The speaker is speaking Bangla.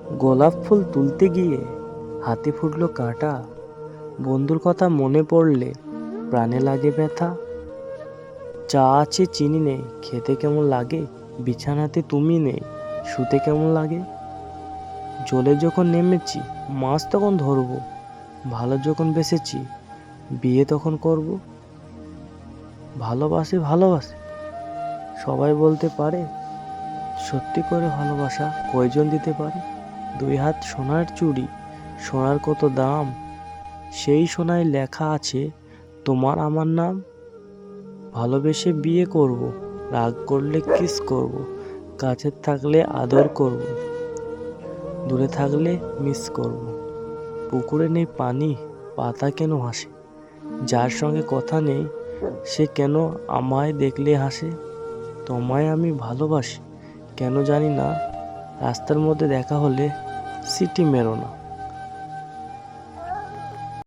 গোলাপ ফুল তুলতে গিয়ে হাতে ফুটলো কাঁটা। বন্ধুর কথা মনে পড়লে প্রাণে লাগে ব্যথা। চা আছে চিনি নেই, খেতে কেমন লাগে? বিছানাতে তুমি নেই, শুতে কেমন লাগে? জলে যখন নেমেছি মাছ তখন ধরবো, ভালো যখন বেসেছি বিয়ে তখন করব। ভালোবাসে ভালোবাসে সবাই বলতে পারে, সত্যি করে ভালোবাসা কয়জন দিতে পারে? 2 হাত সোনার চুড়ি, সোনার কত দাম, সেই সোনায় লেখা আছে তোমার আমার নাম। ভালোবেসে বিয়ে করব, রাগ করলে কিস করব, কাছে থাকলে আদর করব, দূরে থাকলে মিস করব। পুকুরে নেই পানি, পাতা কেন হাসে? যার সঙ্গে কথা নেই সে কেন আমায় দেখলে হাসে? তোমায় আমি ভালোবাসি কেন জানি না, রাস্তার মধ্যে দেখা হলে সিটি মেরো না।